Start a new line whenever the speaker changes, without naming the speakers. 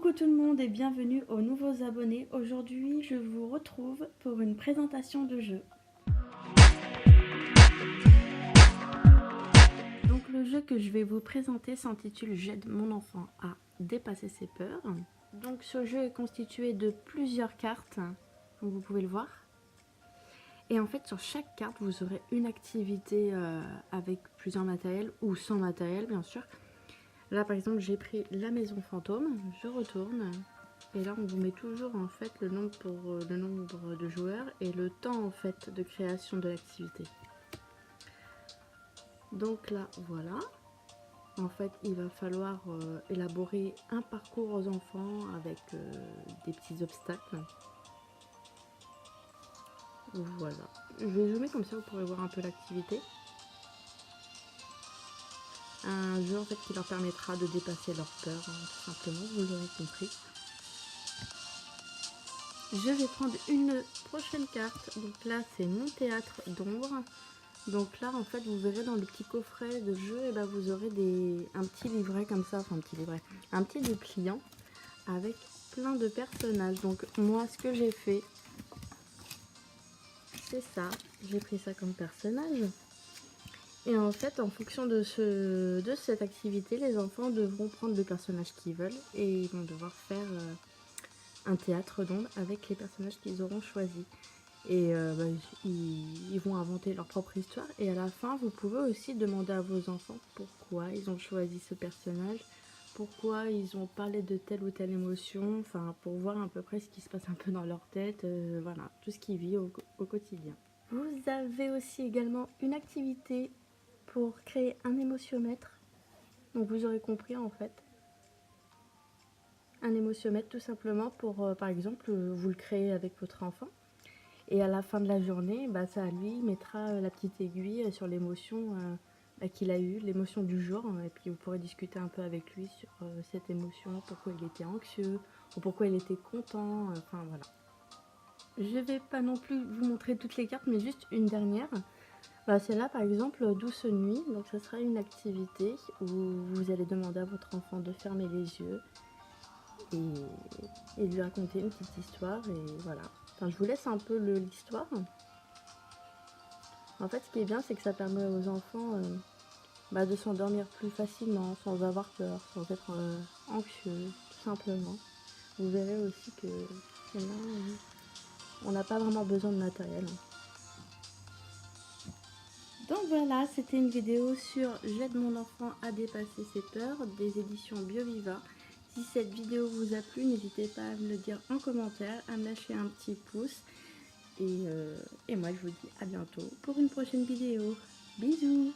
Coucou tout le monde et bienvenue aux nouveaux abonnés. Aujourd'hui, je vous retrouve pour une présentation de jeu. Donc le jeu que je vais vous présenter s'intitule J'aide mon enfant à dépasser ses peurs. Donc ce jeu est constitué de plusieurs cartes, comme vous pouvez le voir. Et en fait, sur chaque carte, vous aurez une activité avec plusieurs matériels ou sans matériel, bien sûr. Là, par exemple, j'ai pris la maison fantôme. Je retourne. Et là, on vous met toujours en fait le nombre de joueurs et le temps en fait de création de l'activité. Donc là, voilà. En fait, il va falloir élaborer un parcours aux enfants avec des petits obstacles. Voilà. Je vais zoomer comme ça, vous pourrez voir un peu l'activité. Un jeu en fait qui leur permettra de dépasser leur peur, hein, tout simplement, vous l'aurez compris. Je vais prendre une prochaine carte. Donc là, c'est mon théâtre d'ombre. Donc là, en fait, vous verrez dans le petit coffret de jeu, et ben, vous aurez un petit livret comme ça, enfin un petit livret, un petit dépliant avec plein de personnages. Donc moi, ce que j'ai fait, c'est ça. J'ai pris ça comme personnage. Et en fait, en fonction de cette activité, les enfants devront prendre le personnage qu'ils veulent et ils vont devoir faire un théâtre d'ombre avec les personnages qu'ils auront choisis. Et ils vont inventer leur propre histoire. Et à la fin, vous pouvez aussi demander à vos enfants pourquoi ils ont choisi ce personnage, pourquoi ils ont parlé de telle ou telle émotion, enfin pour voir à peu près ce qui se passe un peu dans leur tête, voilà, tout ce qu'ils vivent au quotidien. Vous avez aussi également une activité pour créer un émotiomètre. Donc vous aurez compris en fait. Un émotiomètre tout simplement pour, par exemple, vous le créez avec votre enfant. Et à la fin de la journée, bah, ça lui mettra la petite aiguille sur l'émotion qu'il a eue, l'émotion du jour. Et puis vous pourrez discuter un peu avec lui sur cette émotion, pourquoi il était anxieux, ou pourquoi il était content, enfin voilà. Je vais pas non plus vous montrer toutes les cartes, mais juste une dernière. Bah, celle-là par exemple, Douce Nuit, donc ça sera une activité où vous allez demander à votre enfant de fermer les yeux et lui raconter une petite histoire et voilà. Enfin, je vous laisse un peu l'histoire. En fait, ce qui est bien, c'est que ça permet aux enfants de s'endormir plus facilement, sans avoir peur, sans être anxieux, tout simplement. Vous verrez aussi que là, on n'a pas vraiment besoin de matériel. Donc voilà, c'était une vidéo sur J'aide mon enfant à dépasser ses peurs des éditions BioViva. Si cette vidéo vous a plu, n'hésitez pas à me le dire en commentaire, à me lâcher un petit pouce. Et moi, je vous dis à bientôt pour une prochaine vidéo. Bisous!